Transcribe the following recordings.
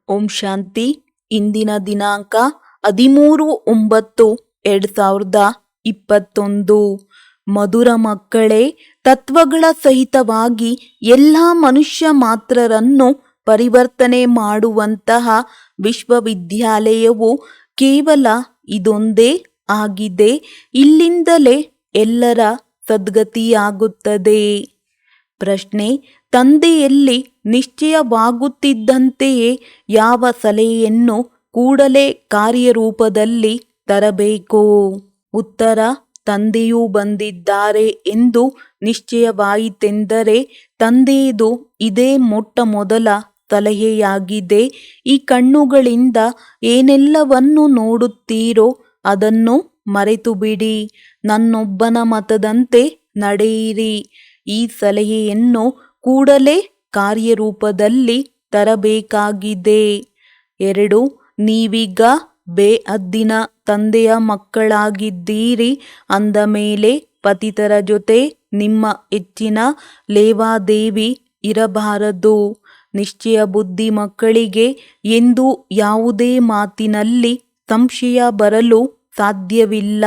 ಓಂ ಶಾಂತಿ. ಇಂದಿನ ದಿನಾಂಕ 13/9/2021. ಮಧುರ ಮಕ್ಕಳೇ, ತತ್ವಗಳ ಸಹಿತವಾಗಿ ಎಲ್ಲ ಮನುಷ್ಯ ಮಾತ್ರರನ್ನು ಪರಿವರ್ತನೆ ಮಾಡುವಂತಹ ವಿಶ್ವವಿದ್ಯಾಲಯವು ಕೇವಲ ಇದೊಂದೇ ಆಗಿದೆ. ಇಲ್ಲಿಂದಲೇ ಎಲ್ಲರ ಸದ್ಗತಿಯಾಗುತ್ತದೆ. ಪ್ರಶ್ನೆ: ತಂದೆಯಲ್ಲಿ ನಿಶ್ಚಯವಾಗುತ್ತಿದ್ದಂತೆಯೇ ಯಾವ ಸಲಹೆಯನ್ನು ಕೂಡಲೇ ಕಾರ್ಯರೂಪದಲ್ಲಿ ತರಬೇಕು? ಉತ್ತರ: ತಂದೆಯೂ ಬಂದಿದ್ದಾರೆ ಎಂದು ನಿಶ್ಚಯವಾಯಿತೆಂದರೆ ತಂದೆಯದು ಇದೇ ಮೊಟ್ಟ ಮೊದಲ ಸಲಹೆಯಾಗಿದೆ. ಈ ಕಣ್ಣುಗಳಿಂದ ಏನೆಲ್ಲವನ್ನು ನೋಡುತ್ತೀರೋ ಅದನ್ನು ಮರೆತುಬಿಡಿ. ನನ್ನೊಬ್ಬನ ಮತದಂತೆ ನಡೆಯಿರಿ. ಈ ಸಲಹೆಯನ್ನು ಕೂಡಲೇ ಕಾರ್ಯರೂಪದಲ್ಲಿ ತರಬೇಕಾಗಿದೆ. 2. ನೀವೀಗ ಬೇಅದ್ದಿನ ತಂದೆಯ ಮಕ್ಕಳಾಗಿದ್ದೀರಿ. ಅಂದ ಮೇಲೆ ಪತಿತರ ಜೊತೆ ನಿಮ್ಮ ಹೆಚ್ಚಿನ ಲೇವಾದೇವಿ ಇರಬಾರದು. ನಿಶ್ಚಯ ಬುದ್ಧಿ ಮಕ್ಕಳಿಗೆ ಎಂದೂ ಯಾವುದೇ ಮಾತಿನಲ್ಲಿ ಸಂಶಯ ಬರಲು ಸಾಧ್ಯವಿಲ್ಲ.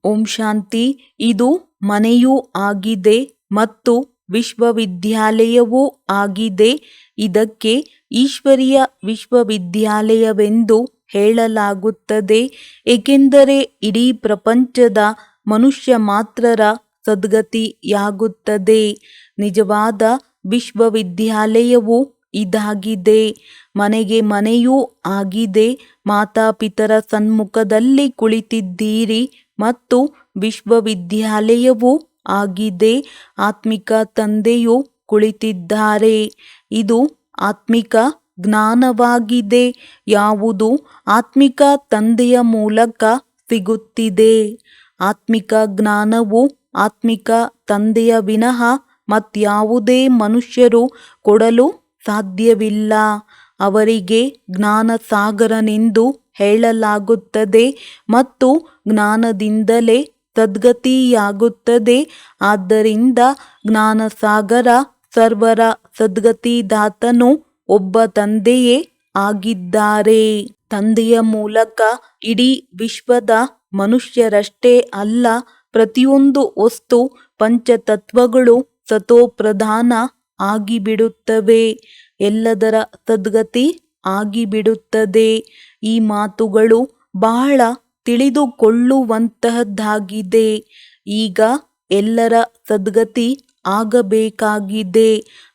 ಓಂ ಶಾಂತಿ. ಇದು ಮನೆಯೂ ಆಗಿದೆ ಮತ್ತು ವಿಶ್ವವಿದ್ಯಾಲಯವೂ ಆಗಿದೆ. ಇದಕ್ಕೆ ಈಶ್ವರೀಯ ವಿಶ್ವವಿದ್ಯಾಲಯವೆಂದು ಹೇಳಲಾಗುತ್ತದೆ, ಏಕೆಂದರೆ ಇಡೀ ಪ್ರಪಂಚದ ಮನುಷ್ಯ ಮಾತ್ರರ ಸದ್ಗತಿಯಾಗುತ್ತದೆ. ನಿಜವಾದ ವಿಶ್ವವಿದ್ಯಾಲಯವು ಇದಾಗಿದೆ. ಮನೆಗೆ ಮನೆಯೂ ಆಗಿದೆ. ಮಾತಾಪಿತರ ಸನ್ಮುಖದಲ್ಲಿ ಕುಳಿತಿದ್ದೀರಿ ಮತ್ತು ವಿಶ್ವವಿದ್ಯಾಲಯವೂ ಆಗಿದೆ. ಆತ್ಮಿಕ ತಂದೆಯು ಕುಳಿತಿದ್ದಾರೆ. ಇದು ಆತ್ಮಿಕ ಜ್ಞಾನವಾಗಿದೆ. ಯಾವುದು ಆತ್ಮಿಕ ತಂದೆಯ ಮೂಲಕ ಸಿಗುತ್ತಿದೆ. ಆತ್ಮಿಕ ಜ್ಞಾನವು ಆತ್ಮಿಕ ತಂದೆಯ ವಿನಃ ಮತ್ಯಾವುದೇ ಮನುಷ್ಯರು ಕೊಡಲು ಸಾಧ್ಯವಿಲ್ಲ. ಅವರಿಗೆ ಜ್ಞಾನಸಾಗರನೆಂದು ಹೇಳಲಾಗುತ್ತದೆ ಮತ್ತು ಜ್ಞಾನದಿಂದಲೇ ಸದ್ಗತಿಯಾಗುತ್ತದೆ. ಆದ್ದರಿಂದ ಜ್ಞಾನಸಾಗರ ಸರ್ವರ ಸದ್ಗತಿದಾತನು ಒಬ್ಬ ತಂದೆಯೇ ಆಗಿದ್ದಾರೆ. ತಂದೆಯ ಮೂಲಕ ಇಡೀ ವಿಶ್ವದ ಮನುಷ್ಯರಷ್ಟೇ ಅಲ್ಲ, ಪ್ರತಿಯೊಂದು ವಸ್ತು ಪಂಚತತ್ವಗಳು ಸತೋಪ್ರಧಾನ ಆಗಿಬಿಡುತ್ತವೆ. ಎಲ್ಲದರ ಸದ್ಗತಿ ಆಗಿಬಿಡುತ್ತದೆ. ಈ ಮಾತುಗಳು ಬಹಳ ತಿಳಿದುಕೊಳ್ಳುವಂತಹದ್ದಾಗಿದೆ. ಈಗ ಎಲ್ಲರ ಸದ್ಗತಿ ಆಗಬೇಕಾಗಿದೆ.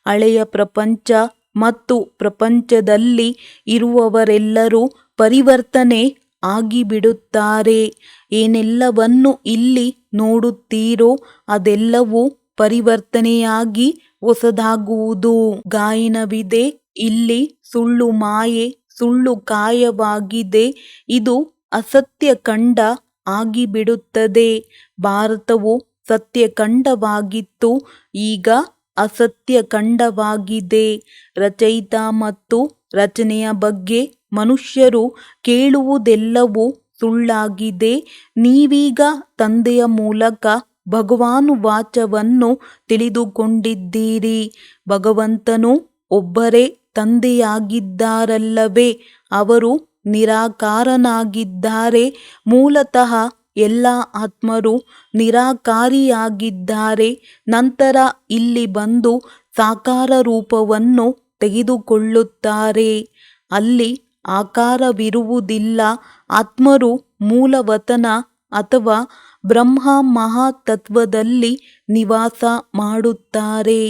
ಹಳೆಯ ಪ್ರಪಂಚ ಮತ್ತು ಪ್ರಪಂಚದಲ್ಲಿ ಇರುವವರೆಲ್ಲರೂ ಪರಿವರ್ತನೆ ಆಗಿಬಿಡುತ್ತಾರೆ. ಏನೆಲ್ಲವನ್ನು ಇಲ್ಲಿ ನೋಡುತ್ತೀರೋ ಅದೆಲ್ಲವೂ ಪರಿವರ್ತನೆಯಾಗಿ ಹೊಸದಾಗುವುದು. ಗಾಯನವಿದೆ, ಇಲ್ಲಿ ಸುಳ್ಳು ಮಾಯೆ ಸುಳ್ಳು ಕಾಯವಾಗಿದೆ. ಇದು ಅಸತ್ಯಖಂಡ ಆಗಿಬಿಡುತ್ತದೆ. ಭಾರತವು ಸತ್ಯಖಂಡವಾಗಿತ್ತು, ಈಗ ಅಸತ್ಯಖಂಡವಾಗಿದೆ. ರಚಯಿತ ಮತ್ತು ರಚನೆಯ ಬಗ್ಗೆ ಮನುಷ್ಯರು ಕೇಳುವುದೆಲ್ಲವೂ ಸುಳ್ಳಾಗಿದೆ. ನೀವೀಗ ತಂದೆಯ ಮೂಲಕ ಭಗವಾನುವಾಚವನ್ನು ತಿಳಿದುಕೊಂಡಿದ್ದೀರಿ. ಭಗವಂತನು ಒಬ್ಬರೇ ತಂದೆಯಾಗಿದ್ದಾರಲ್ಲವೇ? ಅವರು ನಿರಾಕಾರನಾಗಿದ್ದಾರೆ. ಮೂಲತಃ ಎಲ್ಲ ಆತ್ಮರು ನಿರಾಕಾರಿಯಾಗಿದ್ದಾರೆ. ನಂತರ ಇಲ್ಲಿ ಬಂದು ಸಾಕಾರ ರೂಪವನ್ನು ತೆಗೆದುಕೊಳ್ಳುತ್ತಾರೆ. ಅಲ್ಲಿ ಆಕಾರವಿರುವುದಿಲ್ಲ. ಆತ್ಮರು ಮೂಲವತನ ಅಥವಾ ಬ್ರಹ್ಮ ಮಹಾತತ್ವದಲ್ಲಿ ನಿವಾಸ ಮಾಡುತ್ತಾರೆ.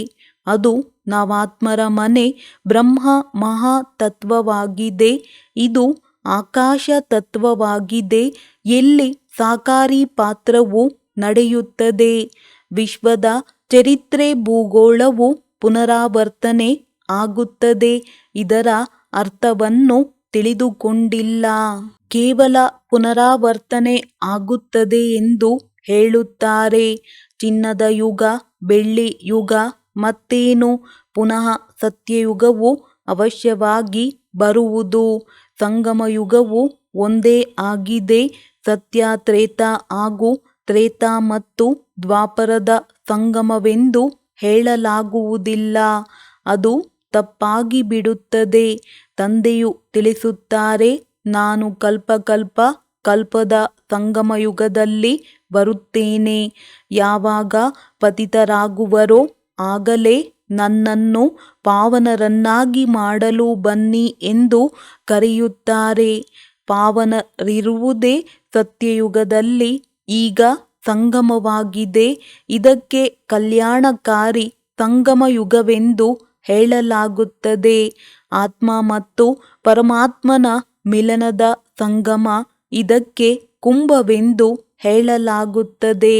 ಅದು ನಾವಾತ್ಮರ ಮನೆ ಬ್ರಹ್ಮ ಮಹಾತತ್ವವಾಗಿದೆ. ಇದು ಆಕಾಶ ತತ್ವವಾಗಿದೆ, ಎಲ್ಲಿ ಸಾಕಾರಿ ಪಾತ್ರವು ನಡೆಯುತ್ತದೆ. ವಿಶ್ವದ ಚರಿತ್ರೆ ಭೂಗೋಳವು ಪುನರಾವರ್ತನೆ ಆಗುತ್ತದೆ. ಇದರ ಅರ್ಥವನ್ನು ತಿಳಿದುಕೊಂಡಿಲ್ಲ. ಕೇವಲ ಪುನರಾವರ್ತನೆ ಆಗುತ್ತದೆ ಎಂದು ಹೇಳುತ್ತಾರೆ. ಚಿನ್ನದ ಯುಗ, ಬೆಳ್ಳಿ ಯುಗ, ಮತ್ತೇನು? ಪುನಃ ಸತ್ಯಯುಗವು ಅವಶ್ಯವಾಗಿ ಬರುವುದು. ಸಂಗಮ ಯುಗವು ಒಂದೇ ಆಗಿದೆ. ಸತ್ಯ ತ್ರೇತ ಹಾಗೂ ತ್ರೇತ ಮತ್ತು ದ್ವಾಪರದ ಸಂಗಮವೆಂದು ಹೇಳಲಾಗುವುದಿಲ್ಲ. ಅದು ತಪ್ಪಾಗಿ ಬಿಡುತ್ತದೆ. ತಂದೆಯು ತಿಳಿಸುತ್ತಾರೆ, ನಾನು ಕಲ್ಪದ ಸಂಗಮಯುಗದಲ್ಲಿ ಬರುತ್ತೇನೆ. ಯಾವಾಗ ಪತಿತರಾಗುವರೋ ಆಗಲೇ ನನ್ನನ್ನು ಪಾವನರನ್ನಾಗಿ ಮಾಡಲು ಬನ್ನಿ ಎಂದು ಕರೆಯುತ್ತಾರೆ. ಪಾವನರಿರುವುದೇ ಸತ್ಯಯುಗದಲ್ಲಿ. ಈಗ ಸಂಗಮವಾಗಿದೆ. ಇದಕ್ಕೆ ಕಲ್ಯಾಣಕಾರಿ ಸಂಗಮಯುಗವೆಂದು ಹೇಳಲಾಗುತ್ತದೆ. ಆತ್ಮ ಮತ್ತು ಪರಮಾತ್ಮನ ಮಿಲನದ ಸಂಗಮ. ಇದಕ್ಕೆ ಕುಂಭವೆಂದು ಹೇಳಲಾಗುತ್ತದೆ.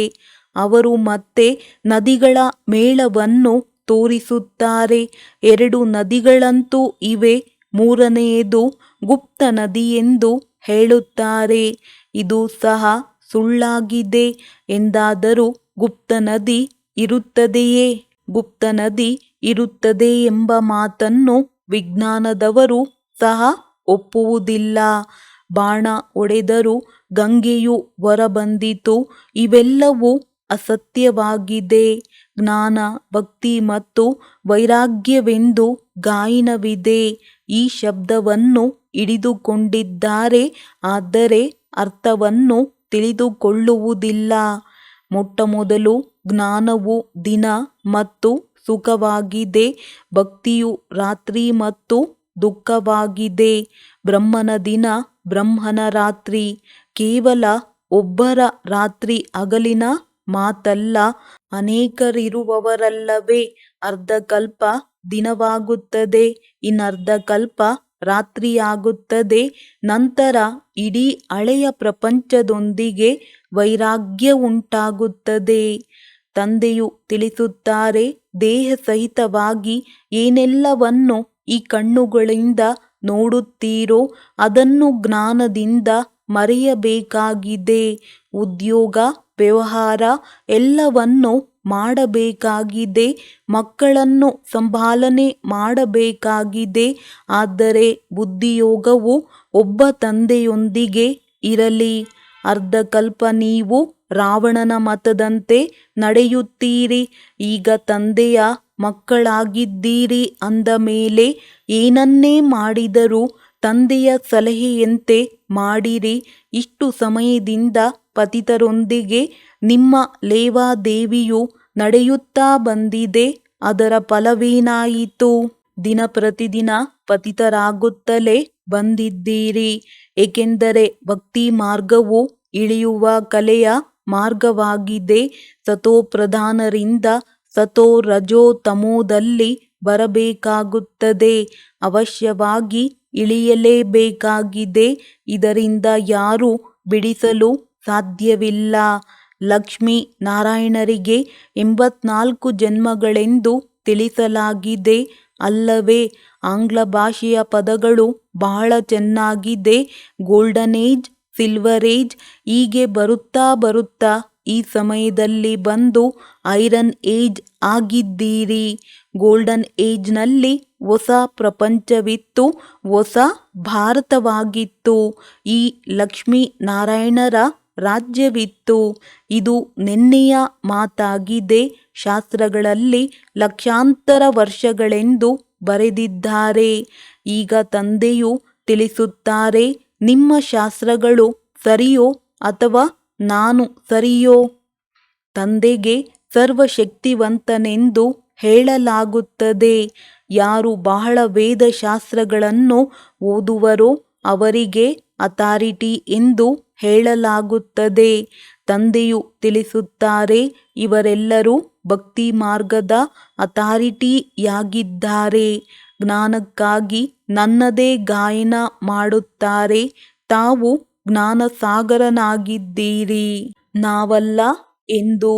ಅವರು ಮತ್ತೆ ನದಿಗಳ ಮೇಳವನ್ನು ತೋರಿಸುತ್ತಾರೆ. 2 ನದಿಗಳಂತೂ ಇವೆ. ಮೂರನೆಯದು ಗುಪ್ತ ನದಿಯೆಂದು ಹೇಳುತ್ತಾರೆ. ಇದು ಸಹ ಸುಳ್ಳಾಗಿದೆ. ಎಂದಾದರೂ ಗುಪ್ತ ನದಿ ಇರುತ್ತದೆಯೇ? ಗುಪ್ತ ನದಿ ಇರುತ್ತದೆ ಎಂಬ ಮಾತನ್ನು ವಿಜ್ಞಾನದವರು ಸಹ ಒಪ್ಪುವುದಿಲ್ಲ. ಬಾಣ ಹೊಡೆದರೂ ಗಂಗೆಯು ಹೊರಬಂದಿತು. ಇವೆಲ್ಲವೂ ಅಸತ್ಯವಾಗಿದೆ. ಜ್ಞಾನ, ಭಕ್ತಿ ಮತ್ತು ವೈರಾಗ್ಯವೆಂದು ಗಾಯನವಿದೆ. ಈ ಶಬ್ದವನ್ನು ಹಿಡಿದುಕೊಂಡಿದ್ದಾರೆ, ಆದರೆ ಅರ್ಥವನ್ನು ತಿಳಿದುಕೊಳ್ಳುವುದಿಲ್ಲ. ಮೊಟ್ಟಮೊದಲು ಜ್ಞಾನವು ದಿನ ಮತ್ತು ಸುಖವಾಗಿದೆ. ಭಕ್ತಿಯು ರಾತ್ರಿ ಮತ್ತು ದುಃಖವಾಗಿದೆ. ಬ್ರಹ್ಮನ ದಿನ, ಬ್ರಹ್ಮನ ರಾತ್ರಿ ಕೇವಲ ಒಬ್ಬರ ರಾತ್ರಿ ಹಗಲಿನ ಮಾತಲ್ಲ. ಅನೇಕರಿರುವವರಲ್ಲವೇ. ಅರ್ಧಕಲ್ಪ ದಿನವಾಗುತ್ತದೆ, ಇನ್ನರ್ಧಕಲ್ಪ ರಾತ್ರಿಯಾಗುತ್ತದೆ. ನಂತರ ಇಡೀ ಹಳೆಯ ಪ್ರಪಂಚದೊಂದಿಗೆ ವೈರಾಗ್ಯ ಉಂಟಾಗುತ್ತದೆ. ತಂದೆಯು ತಿಳಿಸುತ್ತಾರೆ, ದೇಹ ಸಹಿತವಾಗಿ ಏನೆಲ್ಲವನ್ನು ಈ ಕಣ್ಣುಗಳಿಂದ ನೋಡುತ್ತೀರೋ ಅದನ್ನು ಜ್ಞಾನದಿಂದ ಮರೆಯಬೇಕಾಗಿದೆ. ಉದ್ಯೋಗ, ವ್ಯವಹಾರ ಎಲ್ಲವನ್ನು ಮಾಡಬೇಕಾಗಿದೆ. ಮಕ್ಕಳನ್ನು ಸಂಭಾಲನೆ ಮಾಡಬೇಕಾಗಿದೆ. ಆದರೆ ಬುದ್ಧಿಯೋಗವು ಒಬ್ಬ ತಂದೆಯೊಂದಿಗೆ ಇರಲಿ. ಅರ್ಧಕಲ್ಪ ನೀವು ರಾವಣನ ಮತದಂತೆ ನಡೆಯುತ್ತೀರಿ. ಈಗ ತಂದೆಯ ಮಕ್ಕಳಾಗಿದ್ದೀರಿ ಅಂದ ಮೇಲೆ ಏನನ್ನೇ ಮಾಡಿದರೂ ತಂದೆಯ ಸಲಹೆಯಂತೆ ಮಾಡಿರಿ. ಇಷ್ಟು ಸಮಯದಿಂದ ಪತಿತರೊಂದಿಗೆ ನಿಮ್ಮ ಲೇವಾದೇವಿಯು ನಡೆಯುತ್ತಾ ಬಂದಿದೆ. ಅದರ ಫಲವೇನಾಯಿತು? ದಿನ ಪ್ರತಿದಿನ ಪತಿತರಾಗುತ್ತಲೇ ಬಂದಿದ್ದೀರಿ. ಏಕೆಂದರೆ ಭಕ್ತಿ ಮಾರ್ಗವು ಇಳಿಯುವ ಕಲೆಯ ಮಾರ್ಗವಾಗಿದೆ. ಸತೋಪ್ರಧಾನರಿಂದ ಸತೋ ರಜೋ ತಮೋದಲ್ಲಿ ಬರಬೇಕಾಗುತ್ತದೆ. ಅವಶ್ಯವಾಗಿ ಇಳಿಯಲೇಬೇಕಾಗಿದೆ. ಇದರಿಂದ ಯಾರೂ ಬಿಡಿಸಲು ಸಾಧ್ಯವಿಲ್ಲ. ಲಕ್ಷ್ಮೀ ನಾರಾಯಣರಿಗೆ 84 ಜನ್ಮಗಳೆಂದು ತಿಳಿಸಲಾಗಿದೆ ಅಲ್ಲವೇ? ಆಂಗ್ಲ ಭಾಷೆಯ ಪದಗಳು ಬಹಳ ಚೆನ್ನಾಗಿದೆ. ಗೋಲ್ಡನ್ ಏಜ್, ಸಿಲ್ವರ್ ಏಜ್, ಹೀಗೆ ಬರುತ್ತಾ ಬರುತ್ತಾ ಈ ಸಮಯದಲ್ಲಿ ಬಂದು ಐರನ್ ಏಜ್ ಆಗಿದ್ದೀರಿ. ಗೋಲ್ಡನ್ ಏಜ್ನಲ್ಲಿ ಹೊಸ ಪ್ರಪಂಚವಿತ್ತು, ಹೊಸ ಭಾರತವಾಗಿತ್ತು. ಈ ಲಕ್ಷ್ಮೀ ನಾರಾಯಣರ ರಾಜ್ಯವಿತ್ತು. ಇದು ನೆನ್ನೆಯ ಮಾತಾಗಿದೆ. ಶಾಸ್ತ್ರಗಳಲ್ಲಿ ಲಕ್ಷಾಂತರ ವರ್ಷಗಳೆಂದು ಬರೆದಿದ್ದಾರೆ. ಈಗ ತಂದೆಯು ತಿಳಿಸುತ್ತಾರೆ, ನಿಮ್ಮ ಶಾಸ್ತ್ರಗಳು ಸರಿಯೋ ಅಥವಾ ನಾನು ಸರಿಯೋ? ತಂದೆಗೆ ಸರ್ವಶಕ್ತಿವಂತನೆಂದು ಹೇಳಲಾಗುತ್ತದೆ. ಯಾರು ಬಹಳ ವೇದಶಾಸ್ತ್ರಗಳನ್ನು ಓದುವರೋ ಅವರಿಗೆ ಅಥಾರಿಟಿ ಎಂದು ಹೇಳಲಾಗುತ್ತದೆ. ತಂದೆಯು ತಿಳಿಸುತ್ತಾರೆ, ಇವರೆಲ್ಲರೂ ಭಕ್ತಿ ಮಾರ್ಗದ ಅಥಾರಿಟಿಯಾಗಿದ್ದಾರೆ. ಜ್ಞಾನಕ್ಕಾಗಿ ನನ್ನದೇ ಗಾಯನ ಮಾಡುತ್ತಾರೆ. ತಾವು ಜ್ಞಾನಸಾಗರನಾಗಿದ್ದೀರಿ, ನಾವಲ್ಲ ಎಂದು.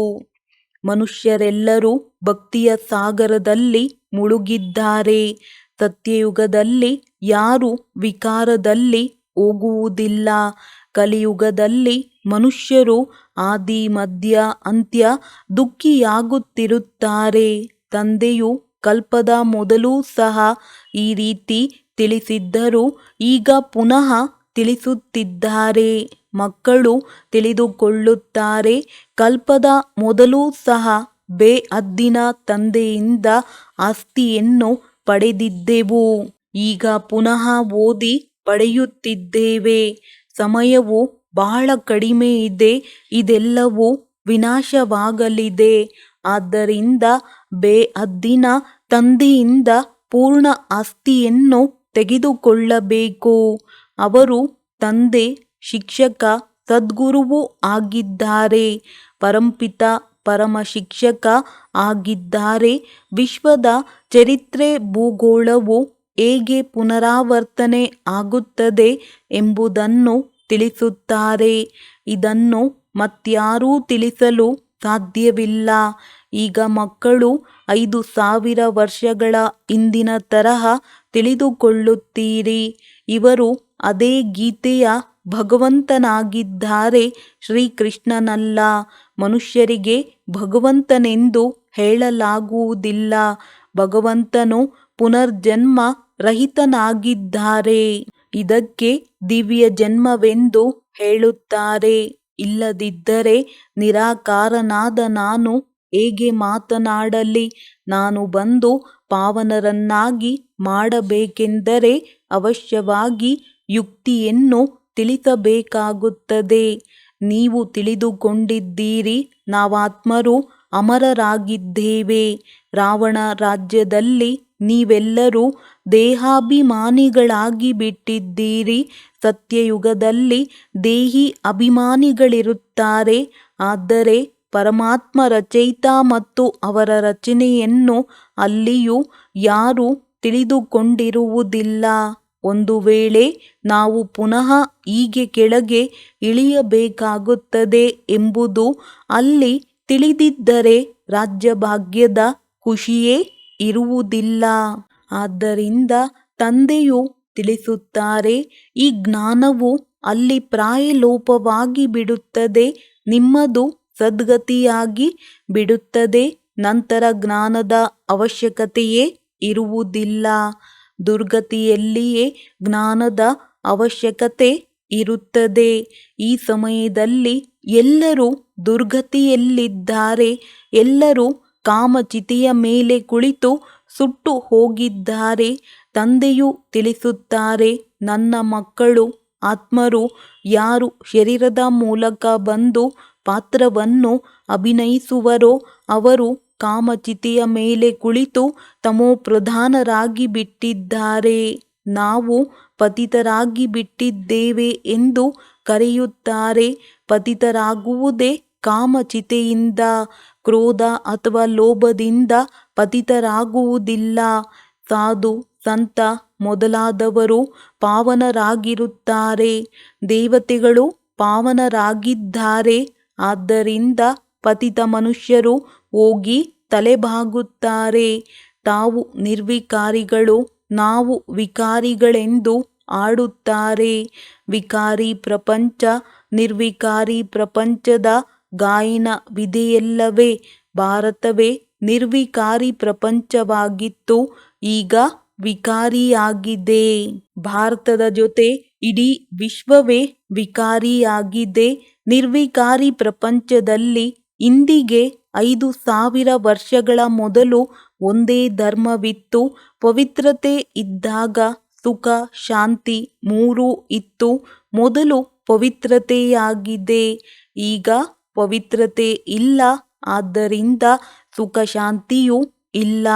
ಮನುಷ್ಯರೆಲ್ಲರೂ ಭಕ್ತಿಯ ಸಾಗರದಲ್ಲಿ ಮುಳುಗಿದ್ದಾರೆ. ಸತ್ಯಯುಗದಲ್ಲಿ ಯಾರೂ ವಿಕಾರದಲ್ಲಿ ಹೋಗುವುದಿಲ್ಲ. ಕಲಿಯುಗದಲ್ಲಿ ಮನುಷ್ಯರು ಆದಿ ಮಧ್ಯ ಅಂತ್ಯ ದುಃಖಿಯಾಗುತ್ತಿರುತ್ತಾರೆ. ತಂದೆಯು ಕಲ್ಪದ ಮೊದಲೂ ಸಹ ಈ ರೀತಿ ತಿಳಿಸಿದ್ದರು. ಈಗ ಪುನಃ ತಿಳಿಸುತ್ತಿದ್ದಾರೆ. ಮಕ್ಕಳು ತಿಳಿದುಕೊಳ್ಳುತ್ತಾರೆ, ಕಲ್ಪದ ಮೊದಲೂ ಸಹ ಬೇಹದ್ದಿನ ತಂದೆಯಿಂದ ಆಸ್ತಿಯನ್ನು ಪಡೆದಿದ್ದೆವು. ಈಗ ಪುನಃ ಓದಿ ಪಡೆಯುತ್ತಿದ್ದೇವೆ. ಸಮಯವು ಬಹಳ ಕಡಿಮೆ ಇದೆ. ಇದೆಲ್ಲವೂ ವಿನಾಶವಾಗಲಿದೆ. ಆದ್ದರಿಂದ ಬೇಹದ್ದಿನ ತಂದೆಯಿಂದ ಪೂರ್ಣ ಆಸ್ತಿಯನ್ನು ತೆಗೆದುಕೊಳ್ಳಬೇಕು. ಅವರು ತಂದೆ, ಶಿಕ್ಷಕ, ಸದ್ಗುರುವೂ ಆಗಿದ್ದಾರೆ. ಪರಂಪಿತ ಪರಮ ಶಿಕ್ಷಕ ಆಗಿದ್ದಾರೆ. ವಿಶ್ವದ ಚರಿತ್ರೆ, ಭೂಗೋಳವು ಹೇಗೆ ಪುನರಾವರ್ತನೆ ಆಗುತ್ತದೆ ಎಂಬುದನ್ನು ತಿಳಿಸುತ್ತಾರೆ. ಇದನ್ನು ಮತ್ಯಾರೂ ತಿಳಿಸಲು ಸಾಧ್ಯವಿಲ್ಲ. ಈಗ ಮಕ್ಕಳು 5000 ವರ್ಷಗಳ ಹಿಂದಿನ ತರಹ ತಿಳಿದುಕೊಳ್ಳುತ್ತೀರಿ. ಇವರು ಅದೇ ಗೀತೆಯ ಭಗವಂತನಾಗಿದ್ದಾರೆ, ಶ್ರೀಕೃಷ್ಣನಲ್ಲ. ಮನುಷ್ಯರಿಗೆ ಭಗವಂತನೆಂದು ಹೇಳಲಾಗುವುದಿಲ್ಲ. ಭಗವಂತನು ಪುನರ್ಜನ್ಮ ರಹಿತನಾಗಿದ್ದಾರೆ. ಇದಕ್ಕೆ ದಿವ್ಯ ಜನ್ಮವೆಂದು ಹೇಳುತ್ತಾರೆ. ಇಲ್ಲದಿದ್ದರೆ ನಿರಾಕಾರನಾದ ನಾನು ಹೇಗೆ ಮಾತನಾಡಲಿ? ನಾನು ಬಂದು ಪಾವನರನ್ನಾಗಿ ಮಾಡಬೇಕೆಂದರೆ ಅವಶ್ಯವಾಗಿ ಯುಕ್ತಿಯನ್ನು ತಿಳಿಸಬೇಕಾಗುತ್ತದೆ. ನೀವು ತಿಳಿದುಕೊಂಡಿದ್ದೀರಿ, ನಾವಾತ್ಮರು ಅಮರರಾಗಿದ್ದೇವೆ. ರಾವಣ ರಾಜ್ಯದಲ್ಲಿ ನೀವೆಲ್ಲರೂ ದೇಹಾಭಿಮಾನಿಗಳಾಗಿ ಬಿಟ್ಟಿದ್ದೀರಿ. ಸತ್ಯಯುಗದಲ್ಲಿ ದೇಹಿ ಅಭಿಮಾನಿಗಳಿರುತ್ತಾರೆ. ಆದರೆ ಪರಮಾತ್ಮ ರಚಯಿತ ಮತ್ತು ಅವರ ರಚನೆಯನ್ನು ಅಲ್ಲಿಯೂ ಯಾರೂ ತಿಳಿದುಕೊಂಡಿರುವುದಿಲ್ಲ. ಒಂದು ವೇಳೆ ನಾವು ಪುನಃ ಹೀಗೆ ಕೆಳಗೆ ಇಳಿಯಬೇಕಾಗುತ್ತದೆ ಎಂಬುದು ಅಲ್ಲಿ ತಿಳಿದಿದ್ದರೆ ರಾಜ್ಯಭಾಗ್ಯದ ಖುಷಿಯೇ ಇರುವುದಿಲ್ಲ. ಆದ್ದರಿಂದ ತಂದೆಯು ತಿಳಿಸುತ್ತಾರೆ, ಈ ಜ್ಞಾನವು ಅಲ್ಲಿ ಪ್ರಾಯಲೋಪವಾಗಿ ಬಿಡುತ್ತದೆ. ನಿಮ್ಮದು ಸದ್ಗತಿಯಾಗಿ ಬಿಡುತ್ತದೆ. ನಂತರ ಜ್ಞಾನದ ಅವಶ್ಯಕತೆಯೇ ಇರುವುದಿಲ್ಲ. ದುರ್ಗತಿಯಲ್ಲಿಯೇ ಜ್ಞಾನದ ಅವಶ್ಯಕತೆ ಇರುತ್ತದೆ. ಈ ಸಮಯದಲ್ಲಿ ಎಲ್ಲರೂ ದುರ್ಗತಿಯಲ್ಲಿದ್ದಾರೆ. ಎಲ್ಲರೂ ಕಾಮಚಿತೆಯ ಮೇಲೆ ಕುಳಿತು ಸುಟ್ಟು ಹೋಗಿದ್ದಾರೆ. ತಂದೆಯು ತಿಳಿಸುತ್ತಾರೆ, ನನ್ನ ಮಕ್ಕಳು ಆತ್ಮರು ಯಾರು ಶರೀರದ ಮೂಲಕ ಬಂದು ಪಾತ್ರವನ್ನು ಅಭಿನಯಿಸುವರೋ ಅವರು ಕಾಮಚಿತೆಯ ಮೇಲೆ ಕುಳಿತು ತಮೋಪ್ರಧಾನರಾಗಿ ಬಿಟ್ಟಿದ್ದಾರೆ. ನಾವು ಪತಿತರಾಗಿ ಬಿಟ್ಟಿದ್ದೇವೆ ಎಂದು ಕರೆಯುತ್ತಾರೆ. ಪತಿತರಾಗುವುದೇ ಕಾಮಚಿತೆಯಿಂದ. ಕ್ರೋಧ ಅಥವಾ ಲೋಭದಿಂದ ಪತಿತರಾಗುವುದಿಲ್ಲ. ಸಾಧು, ಸಂತ ಮೊದಲಾದವರು ಪಾವನರಾಗಿರುತ್ತಾರೆ. ದೇವತೆಗಳು ಪಾವನರಾಗಿದ್ದಾರೆ. ಆದ್ದರಿಂದ ಪತಿತ ಮನುಷ್ಯರು ಹೋಗಿ ತಲೆಬಾಗುತ್ತಾರೆ. ತಾವು ನಿರ್ವಿಕಾರಿಗಳು, ನಾವು ವಿಕಾರಿಗಳೆಂದು ಆಡುತ್ತಾರೆ. ವಿಕಾರಿ ಪ್ರಪಂಚ, ನಿರ್ವಿಕಾರಿ ಪ್ರಪಂಚದ ಗಾಯನವಿದೆಯಲ್ಲವೇ? ಭಾರತವೇ ನಿರ್ವಿಕಾರಿ ಪ್ರಪಂಚವಾಗಿತ್ತು, ಈಗ ವಿಕಾರಿಯಾಗಿದೆ. ಭಾರತದ ಜೊತೆ ಇಡೀ ವಿಶ್ವವೇ ವಿಕಾರಿಯಾಗಿದೆ. ನಿರ್ವಿಕಾರಿ ಪ್ರಪಂಚದಲ್ಲಿ ಇಂದಿಗೆ 5000 ವರ್ಷಗಳ ಮೊದಲು ಒಂದೇ ಧರ್ಮವಿತ್ತು. ಪವಿತ್ರತೆ ಇದ್ದಾಗ ಸುಖ, ಶಾಂತಿ ಮೂರೂ ಇತ್ತು. ಮೊದಲು ಪವಿತ್ರತೆಯಾಗಿದೆ. ಈಗ ಪವಿತ್ರತೆ ಇಲ್ಲ. ಆದ್ದರಿಂದ ಸುಖ ಶಾಂತಿಯೂ ಇಲ್ಲ.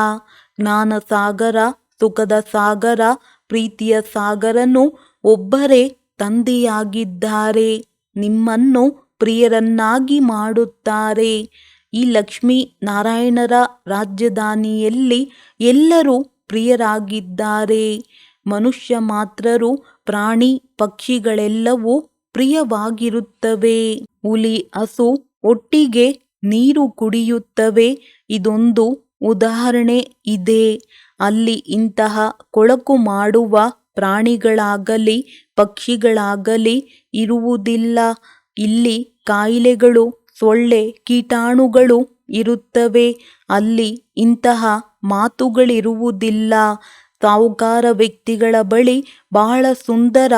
ಜ್ಞಾನಸಾಗರ, ಸುಖದ ಸಾಗರ, ಪ್ರೀತಿಯ ಸಾಗರನು ಒಬ್ಬರೇ ತಂದೆಯಾಗಿದ್ದಾರೆ. ನಿಮ್ಮನ್ನು ಪ್ರಿಯರನ್ನಾಗಿ ಮಾಡುತ್ತಾರೆ. ಈ ಲಕ್ಷ್ಮೀ ನಾರಾಯಣರ ರಾಜಧಾನಿಯಲ್ಲಿ ಎಲ್ಲರೂ ಪ್ರಿಯರಾಗಿದ್ದಾರೆ. ಮನುಷ್ಯ ಮಾತ್ರರು, ಪ್ರಾಣಿ ಪಕ್ಷಿಗಳೆಲ್ಲವೂ ಪ್ರಿಯವಾಗಿರುತ್ತವೆ. ಹುಲಿ, ಹಸು ಒಟ್ಟಿಗೆ ನೀರು ಕುಡಿಯುತ್ತವೆ. ಇದೊಂದು ಉದಾಹರಣೆ ಇದೆ. ಅಲ್ಲಿ ಇಂತಹ ಕೊಳಕು ಮಾಡುವ ಪ್ರಾಣಿಗಳಾಗಲಿ ಪಕ್ಷಿಗಳಾಗಲಿ ಇರುವುದಿಲ್ಲ. ಇಲ್ಲಿ ಕಾಯಿಲೆಗಳು, ಸೊಳ್ಳೆ, ಕೀಟಾಣುಗಳು ಇರುತ್ತವೆ. ಅಲ್ಲಿ ಇಂತಹ ಮಾತುಗಳಿರುವುದಿಲ್ಲ. ಸಾಹುಕಾರ ವ್ಯಕ್ತಿಗಳ ಬಳಿ ಬಹಳ ಸುಂದರ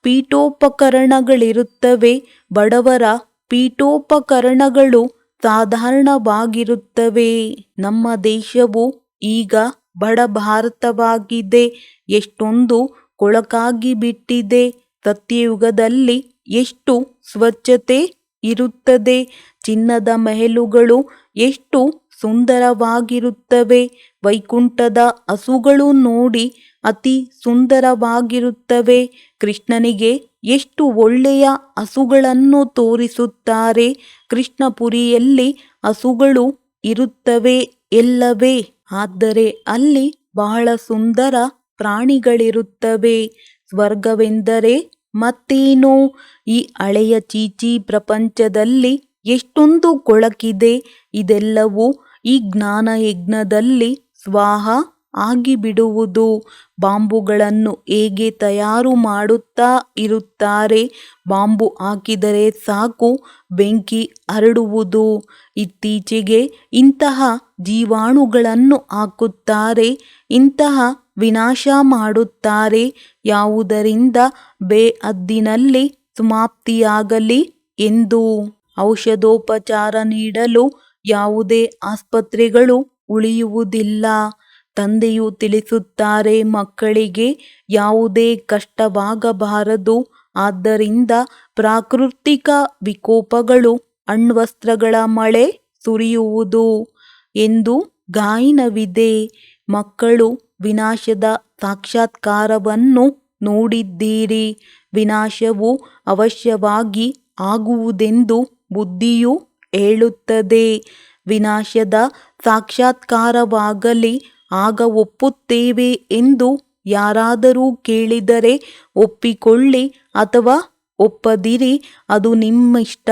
ಪೀಠೋಪಕರಣಗಳಿರುತ್ತವೆ. ಬಡವರ ಪೀಠೋಪಕರಣಗಳು ಸಾಧಾರಣವಾಗಿರುತ್ತವೆ. ನಮ್ಮ ದೇಶವು ಈಗ ಬಡ ಭಾರತವಾಗಿದೆ. ಎಷ್ಟೊಂದು ಕೊಳಕಾಗಿ ಬಿಟ್ಟಿದೆ. ಸತ್ಯಯುಗದಲ್ಲಿ ಎಷ್ಟು ಸ್ವಚ್ಛತೆ ಇರುತ್ತದೆ. ಚಿನ್ನದ ಮಹಲುಗಳು ಎಷ್ಟು ಸುಂದರವಾಗಿರುತ್ತವೆ. ವೈಕುಂಠದ ಹಸುಗಳು ನೋಡಿ ಅತಿ ಸುಂದರವಾಗಿರುತ್ತವೆ. ಕೃಷ್ಣನಿಗೆ ಎಷ್ಟು ಒಳ್ಳೆಯ ಹಸುಗಳನ್ನು ತೋರಿಸುತ್ತಾರೆ. ಕೃಷ್ಣಪುರಿಯಲ್ಲಿ ಹಸುಗಳು ಇರುತ್ತವೆ ಎಲ್ಲವೇ, ಆದರೆ ಅಲ್ಲಿ ಬಹಳ ಸುಂದರ ಪ್ರಾಣಿಗಳಿರುತ್ತವೆ. ಸ್ವರ್ಗವೆಂದರೆ ಮತ್ತೇನು? ಈ ಹಳೆಯ ಚೀಚಿ ಪ್ರಪಂಚದಲ್ಲಿ ಎಷ್ಟೊಂದು ಕೊಳಕಿದೆ. ಇದೆಲ್ಲವೂ ಈ ಜ್ಞಾನ ಯಜ್ಞದಲ್ಲಿ ಸ್ವಾಹ ಆಗಿಬಿಡುವುದು. ಬಾಂಬುಗಳನ್ನು ಹೇಗೆ ತಯಾರು ಮಾಡುತ್ತಾ ಇರುತ್ತಾರೆ. ಬಾಂಬು ಹಾಕಿದರೆ ಸಾಕು, ಬೆಂಕಿ ಹರಡುವುದು. ಇತ್ತೀಚೆಗೆ ಇಂತಹ ಜೀವಾಣುಗಳನ್ನು ಹಾಕುತ್ತಾರೆ. ಇಂತಹ ವಿನಾಶ ಮಾಡುತ್ತಾರೆ. ಯಾವುದರಿಂದ ಬೇಹದ್ದಿನಲ್ಲಿ ಸಮಾಪ್ತಿಯಾಗಲಿ ಎಂದು. ಔಷಧೋಪಚಾರ ನೀಡಲು ಯಾವುದೇ ಆಸ್ಪತ್ರೆಗಳು ಉಳಿಯುವುದಿಲ್ಲ. ತಂದೆಯು ತಿಳಿಸುತ್ತಾರೆ, ಮಕ್ಕಳಿಗೆ ಯಾವುದೇ ಕಷ್ಟವಾಗಬಾರದು. ಆದ್ದರಿಂದ ಪ್ರಾಕೃತಿಕ ವಿಕೋಪಗಳು, ಅಣ್ವಸ್ತ್ರಗಳ ಮಳೆ ಸುರಿಯುವುದು ಎಂದು ಗಾಯನವಿದೆ. ಮಕ್ಕಳು ವಿನಾಶದ ಸಾಕ್ಷಾತ್ಕಾರವನ್ನು ನೋಡಿದ್ದೀರಿ. ವಿನಾಶವು ಅವಶ್ಯವಾಗಿ ಆಗುವುದೆಂದು ಬುದ್ಧಿಯು ಹೇಳುತ್ತದೆ. ವಿನಾಶದ ಸಾಕ್ಷಾತ್ಕಾರವಾಗಲಿ, ಆಗ ಒಪ್ಪುತ್ತೇವೆ ಎಂದು ಯಾರಾದರೂ ಕೇಳಿದರೆ ಒಪ್ಪಿಕೊಳ್ಳಿ ಅಥವಾ ಒಪ್ಪದಿರಿ, ಅದು ನಿಮ್ಮಿಷ್ಟ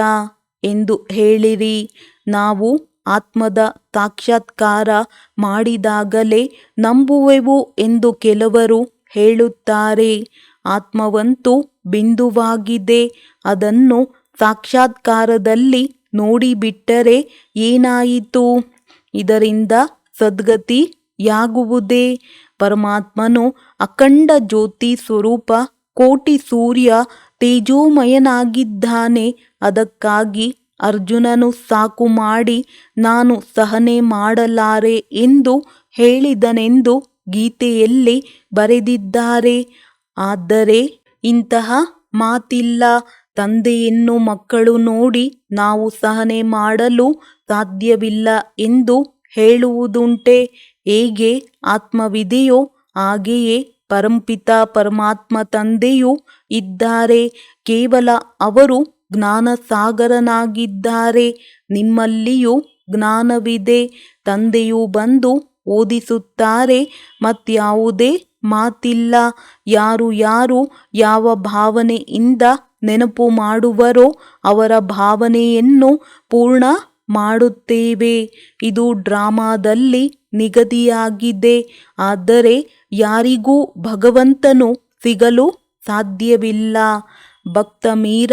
ಎಂದು ಹೇಳಿರಿ. ನಾವು ಆತ್ಮದ ಸಾಕ್ಷಾತ್ಕಾರ ಮಾಡಿದಾಗಲೇ ನಂಬುವೆವು ಎಂದು ಕೆಲವರು ಹೇಳುತ್ತಾರೆ. ಆತ್ಮವಂತೂ ಬಿಂದುವಾಗಿದೆ. ಅದನ್ನು ಸಾಕ್ಷಾತ್ಕಾರದಲ್ಲಿ ನೋಡಿಬಿಟ್ಟರೆ ಏನಾಯಿತು? ಇದರಿಂದ ಸದ್ಗತಿಯಾಗುವುದೇ? ಪರಮಾತ್ಮನು ಅಖಂಡ ಜ್ಯೋತಿ ಸ್ವರೂಪ, ಕೋಟಿ ಸೂರ್ಯ ತೇಜೋಮಯನಾಗಿದ್ದಾನೆ. ಅದಕ್ಕಾಗಿ ಅರ್ಜುನನು ಸಾಕು ಮಾಡಿ ನಾನು ಸಹನೆ ಮಾಡಲಾರೆ ಎಂದು ಹೇಳಿದನೆಂದು ಗೀತೆಯಲ್ಲಿ ಬರೆದಿದ್ದಾರೆ. ಆದರೆ ಇಂತಹ ಮಾತಿಲ್ಲ. ತಂದೆಯನ್ನು ಮಕ್ಕಳು ನೋಡಿ ನಾವು ಸಹನೆ ಮಾಡಲು ಸಾಧ್ಯವಿಲ್ಲ ಎಂದು ಹೇಳುವುದುಂಟೆ. ಹೇಗೆ ಆತ್ಮವಿದೆಯೋ ಹಾಗೆಯೇ ಪರಂಪಿತ ಪರಮಾತ್ಮ ತಂದೆಯೂ ಇದ್ದಾರೆ. ಕೇವಲ ಅವರು ಜ್ಞಾನಸಾಗರನಾಗಿದ್ದಾರೆ. ನಿಮ್ಮಲ್ಲಿಯೂ ಜ್ಞಾನವಿದೆ. ತಂದೆಯು ಬಂದು ಓದಿಸುತ್ತಾರೆ. ಮತ್ಯಾವುದೇ ಮಾತಿಲ್ಲ. ಯಾರು ಯಾರು ಯಾವ ಭಾವನೆಯಿಂದ ನೆನಪು ಮಾಡುವರೋ ಅವರ ಭಾವನೆಯನ್ನು ಪೂರ್ಣ ಮಾಡುತ್ತೇವೆ. ಇದು ಡ್ರಾಮಾದಲ್ಲಿ ನಿಗದಿಯಾಗಿದೆ. ಆದರೆ ಯಾರಿಗೂ ಭಗವಂತನು ಸಿಗಲು ಸಾಧ್ಯವಿಲ್ಲ. ಭಕ್ತ ಮೀರ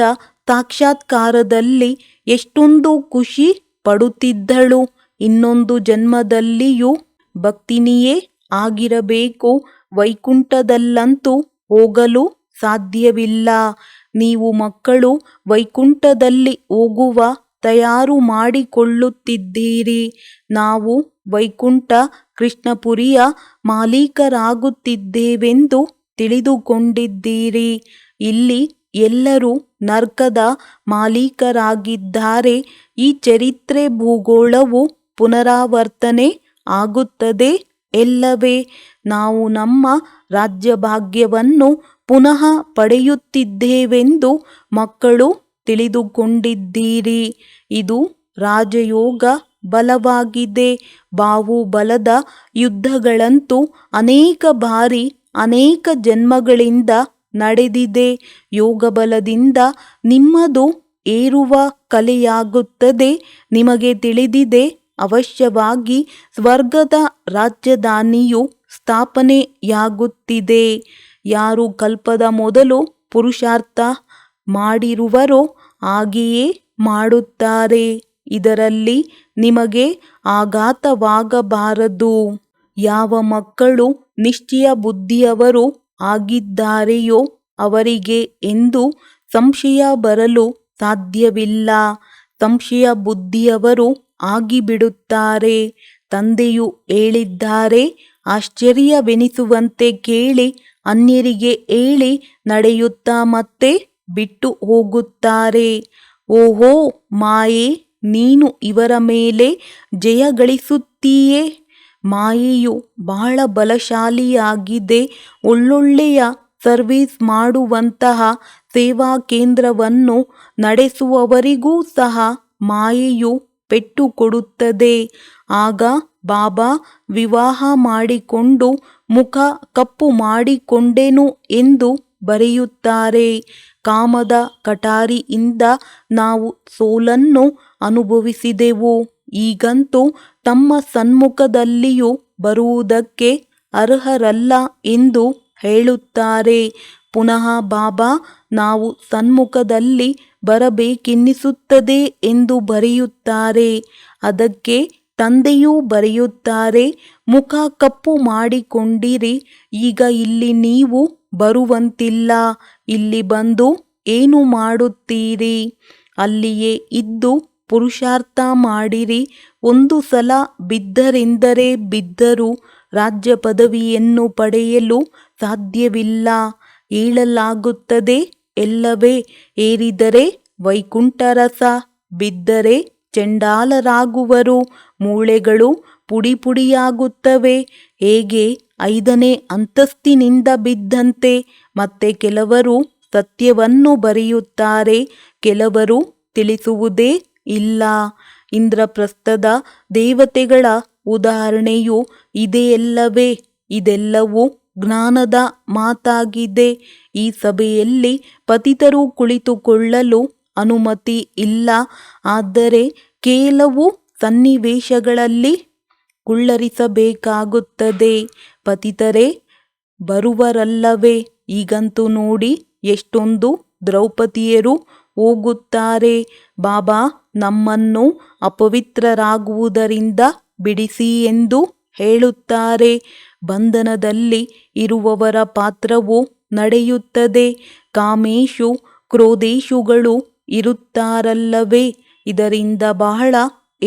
ಸಾಕ್ಷಾತ್ಕಾರದಲ್ಲಿ ಎಷ್ಟೊಂದು ಖುಷಿ ಪಡುತ್ತಿದ್ದಳು. ಇನ್ನೊಂದು ಜನ್ಮದಲ್ಲಿಯೂ ಭಕ್ತಿನಿಯೇ ಆಗಿರಬೇಕು. ವೈಕುಂಠದಲ್ಲಂತೂ ಹೋಗಲು ಸಾಧ್ಯವಿಲ್ಲ. ನೀವು ಮಕ್ಕಳು ವೈಕುಂಠದಲ್ಲಿ ಹೋಗುವ ತಯಾರು ಮಾಡಿಕೊಳ್ಳುತ್ತಿದ್ದೀರಿ. ನಾವು ವೈಕುಂಠ ಕೃಷ್ಣಪುರಿಯ ಮಾಲೀಕರಾಗುತ್ತಿದ್ದೇವೆಂದು ತಿಳಿದುಕೊಂಡಿದ್ದೀರಿ. ಇಲ್ಲಿ ಎಲ್ಲರೂ ನರ್ಕದ ಮಾಲೀಕರಾಗಿದ್ದಾರೆ. ಈ ಚರಿತ್ರೆ ಭೂಗೋಳವು ಪುನರಾವರ್ತನೆ ಆಗುತ್ತದೆ ಎಲ್ಲವೇ. ನಾವು ನಮ್ಮ ರಾಜ್ಯಭಾಗ್ಯವನ್ನು ಪುನಃ ಪಡೆಯುತ್ತಿದ್ದೇವೆಂದು ಮಕ್ಕಳು ತಿಳಿದುಕೊಂಡಿದ್ದೀರಿ. ಇದು ರಾಜಯೋಗ ಬಲವಾಗಿದೆ. ಬಾಹುಬಲದ ಯುದ್ಧಗಳಂತೂ ಅನೇಕ ಬಾರಿ ಅನೇಕ ಜನ್ಮಗಳಿಂದ ನಡೆದಿದೆ. ಯೋಗಬಲದಿಂದ ನಿಮ್ಮದು ಏರುವ ಕಲೆಯಾಗುತ್ತದೆ. ನಿಮಗೆ ತಿಳಿದಿದೆ, ಅವಶ್ಯವಾಗಿ ಸ್ವರ್ಗದ ರಾಜಧಾನಿಯು ಸ್ಥಾಪನೆಯಾಗುತ್ತಿದೆ. ಯಾರು ಕಲ್ಪದ ಮೊದಲು ಪುರುಷಾರ್ಥ ಮಾಡಿರುವರೋ ಹಾಗೆಯೇ ಮಾಡುತ್ತಾರೆ. ಇದರಲ್ಲಿ ನಿಮಗೆ ಆಘಾತವಾಗಬಾರದು. ಯಾವ ಮಕ್ಕಳು ನಿಶ್ಚಯ ಬುದ್ಧಿಯವರು ಆಗಿದ್ದಾರೆಯೋ ಅವರಿಗೆ ಎಂದೂ ಸಂಶಯ ಬರಲು ಸಾಧ್ಯವಿಲ್ಲ. ಸಂಶಯ ಬುದ್ಧಿಯವರು ಆಗಿಬಿಡುತ್ತಾರೆ. ತಂದೆಯು ಹೇಳಿದ್ದಾರೆ, ಆಶ್ಚರ್ಯವೆನಿಸುವಂತೆ ಕೇಳಿ ಅನ್ಯರಿಗೆ ಹೇಳಿ ನಡೆಯುತ್ತಾ ಮತ್ತೆ ಬಿಟ್ಟು ಹೋಗುತ್ತಾರೆ. ಓಹೋ ಮಾಯೆ, ನೀನು ಇವರ ಮೇಲೆ ಜಯ ಗಳಿಸುತ್ತೀಯೇ? ಮಾಯೆಯು ಬಹಳ ಬಲಶಾಲಿಯಾಗಿದೆ. ಒಳ್ಳೊಳ್ಳೆಯ ಸರ್ವಿಸ್ ಮಾಡುವಂತಹ ಸೇವಾ ಕೇಂದ್ರವನ್ನು ನಡೆಸುವವರಿಗೂ ಸಹ ಮಾಯೆಯು ಪೆಟ್ಟು ಕೊಡುತ್ತದೆ. ಆಗ ಬಾಬಾ ವಿವಾಹ ಮಾಡಿಕೊಂಡು ಮುಖ ಕಪ್ಪು ಮಾಡಿಕೊಂಡೆನು ಎಂದು ಬರೆಯುತ್ತಾರೆ. ಕಾಮದ ಕಟಾರಿಯಿಂದ ನಾವು ಸೋಲನ್ನು ಅನುಭವಿಸಿದೆವು. ಈಗಂತೂ ತಮ್ಮ ಸನ್ಮುಖದಲ್ಲಿಯೂ ಬರುವುದಕ್ಕೆ ಅರ್ಹರಲ್ಲ ಎಂದು ಹೇಳುತ್ತಾರೆ. ಪುನಃ ಬಾಬಾ ನಾವು ಸನ್ಮುಖದಲ್ಲಿ ಬರಬೇಕೆನ್ನಿಸುತ್ತದೆ ಎಂದು ಬರೆಯುತ್ತಾರೆ. ಅದಕ್ಕೆ ತಂದೆಯೂ ಬರೆಯುತ್ತಾರೆ, ಮುಖ ಕಪ್ಪು ಮಾಡಿಕೊಂಡಿರಿ, ಈಗ ಇಲ್ಲಿ ನೀವು ಬರುವಂತಿಲ್ಲ. ಇಲ್ಲಿ ಬಂದು ಏನು ಮಾಡುತ್ತೀರಿ? ಅಲ್ಲಿಯೇ ಇದ್ದು ಪುರುಷಾರ್ಥ ಮಾಡಿರಿ. ಒಂದು ಸಲ ಬಿದ್ದರೆಂದರೆ ಬಿದ್ದರೂ ರಾಜ್ಯ ಪದವಿಯನ್ನು ಪಡೆಯಲು ಸಾಧ್ಯವಿಲ್ಲ. ಹೇಳಲಾಗುತ್ತದೆ, ಎಲ್ಲವೇ ಏರಿದರೆ ವೈಕುಂಠರಸ, ಬಿದ್ದರೆ ಚಂಡಾಲರಾಗುವರು, ಮೂಳೆಗಳು ಪುಡಿ ಪುಡಿಯಾಗುತ್ತವೆ. ಹೇಗೆ 5ನೇ ಅಂತಸ್ತಿನಿಂದ ಬಿದ್ದಂತೆ. ಮತ್ತೆ ಕೆಲವರು ಸತ್ಯವನ್ನು ಬರೆಯುತ್ತಾರೆ, ಕೆಲವರು ತಿಳಿಸುವುದೇ ಇಲ್ಲ. ಇಂದ್ರಪ್ರಸ್ಥದ ದೇವತೆಗಳ ಉದಾಹರಣೆಯು ಇದೆಯಲ್ಲವೇ? ಇದೆಲ್ಲವೂ ಜ್ಞಾನದ ಮಾತಾಗಿದೆ. ಈ ಸಭೆಯಲ್ಲಿ ಪತಿತರು ಕುಳಿತುಕೊಳ್ಳಲು ಅನುಮತಿ ಇಲ್ಲ. ಆದರೆ ಕೆಲವು ಸನ್ನಿವೇಶಗಳಲ್ಲಿ ಕುಳ್ಳರಿಸಬೇಕಾಗುತ್ತದೆ. ಪತಿತರೇ ಬರುವರಲ್ಲವೇ? ಈಗಂತೂ ನೋಡಿ, ಎಷ್ಟೊಂದು ದ್ರೌಪದಿಯರು ಹೋಗುತ್ತಾರೆ. ಬಾಬಾ ನಮ್ಮನ್ನು ಅಪವಿತ್ರರಾಗುವುದರಿಂದ ಬಿಡಿಸಿ ಎಂದು ಹೇಳುತ್ತಾರೆ. ಬಂಧನದಲ್ಲಿ ಇರುವವರ ಪಾತ್ರವು ನಡೆಯುತ್ತದೆ. ಕಾಮೇಶು ಕ್ರೋಧೇಶುಗಳು ಇರುತ್ತಾರಲ್ಲವೇ? ಇದರಿಂದ ಬಹಳ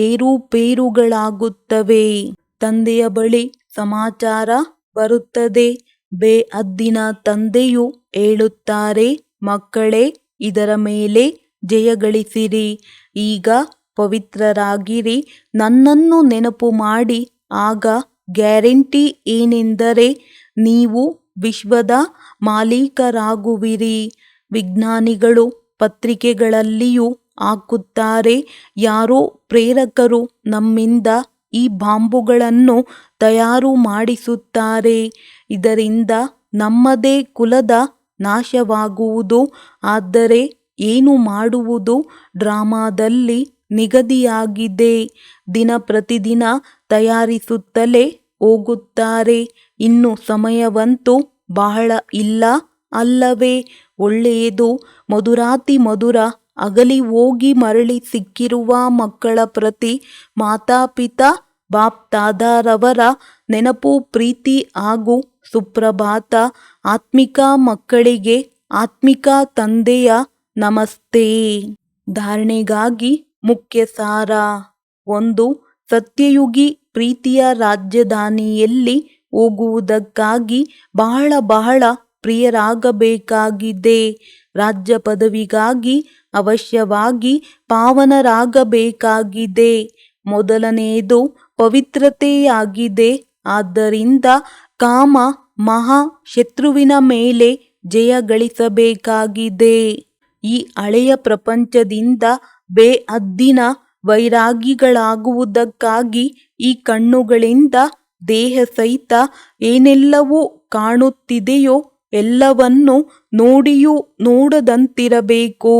ಏರುಪೇರುಗಳಾಗುತ್ತವೆ. ತಂದೆಯ ಬಳಿ ಸಮಾಚಾರ ಬರುತ್ತದೆ. ಬೇಅದ್ದಿನ ತಂದೆಯು ಹೇಳುತ್ತಾರೆ, ಮಕ್ಕಳೇ, ಇದರ ಮೇಲೆ ಜಯಗಳಿಸಿರಿ. ಈಗ ಪವಿತ್ರರಾಗಿರಿ, ನನ್ನನ್ನು ನೆನಪು ಮಾಡಿ. ಆಗ ಗ್ಯಾರಂಟಿ ಏನೆಂದರೆ ನೀವು ವಿಶ್ವದ ಮಾಲೀಕರಾಗುವಿರಿ. ವಿಜ್ಞಾನಿಗಳು ಪತ್ರಿಕೆಗಳಲ್ಲಿಯೂ ಹಾಕುತ್ತಾರೆ, ಯಾರೋ ಪ್ರೇರಕರು ನಮ್ಮಿಂದ ಈ ಬಾಂಬುಗಳನ್ನು ತಯಾರು ಮಾಡಿಸುತ್ತಾರೆ. ಇದರಿಂದ ನಮ್ಮದೇ ಕುಲದ ನಾಶವಾಗುವುದು. ಆದರೆ ಏನು ಮಾಡುವುದು? ಡ್ರಾಮಾದಲ್ಲಿ ನಿಗದಿಯಾಗಿದೆ. ದಿನ ಪ್ರತಿದಿನ ತಯಾರಿಸುತ್ತಲೇ ಹೋಗುತ್ತಾರೆ. ಇನ್ನು ಸಮಯವಂತೂ ಬಹಳ ಇಲ್ಲ ಅಲ್ಲವೇ? ಒಳ್ಳೆಯದು. ಮಧುರಾತಿ ಮಧುರ ಅಗಲಿ ಹೋಗಿ ಮರಳಿ ಸಿಕ್ಕಿರುವ ಮಕ್ಕಳ ಪ್ರತಿ ಮಾತಾಪಿತಾ ಬಾಪ್ ತಾದಾರವರ ನೆನಪು, ಪ್ರೀತಿ ಹಾಗೂ ಸುಪ್ರಭಾತ. ಆತ್ಮಿಕ ಮಕ್ಕಳಿಗೆ ಆತ್ಮಿಕ ತಂದೆಯ ನಮಸ್ತೆ. ಧಾರಣೆಗಾಗಿ ಮುಖ್ಯ ಸಾರ. 1. ಸತ್ಯಯುಗಿ ಪ್ರೀತಿಯ ರಾಜಧಾನಿಯಲ್ಲಿ ಹೋಗುವುದಕ್ಕಾಗಿ ಬಹಳ ಬಹಳ ಪ್ರಿಯರಾಗಬೇಕಾಗಿದೆ. ರಾಜ್ಯ ಪದವಿಗಾಗಿ ಅವಶ್ಯವಾಗಿ ಪಾವನರಾಗಬೇಕಾಗಿದೆ. ಮೊದಲನೆಯದು ಪವಿತ್ರತೆಯಾಗಿದೆ. ಆದ್ದರಿಂದ ಕಾಮ ಮಹಾ ಶತ್ರುವಿನ ಮೇಲೆ ಜಯ ಗಳಿಸಬೇಕಾಗಿದೆ. ಈ ಹಳೆಯ ಪ್ರಪಂಚದಿಂದ ಬೇಅದ್ದಿನ ವೈರಾಗಿಗಳಾಗುವುದಕ್ಕಾಗಿ ಈ ಕಣ್ಣುಗಳಿಂದ ದೇಹ ಸಹಿತ ಏನೆಲ್ಲವೂ ಕಾಣುತ್ತಿದೆಯೋ ಎಲ್ಲವನ್ನು ನೋಡಿಯೂ ನೋಡದಂತಿರಬೇಕು.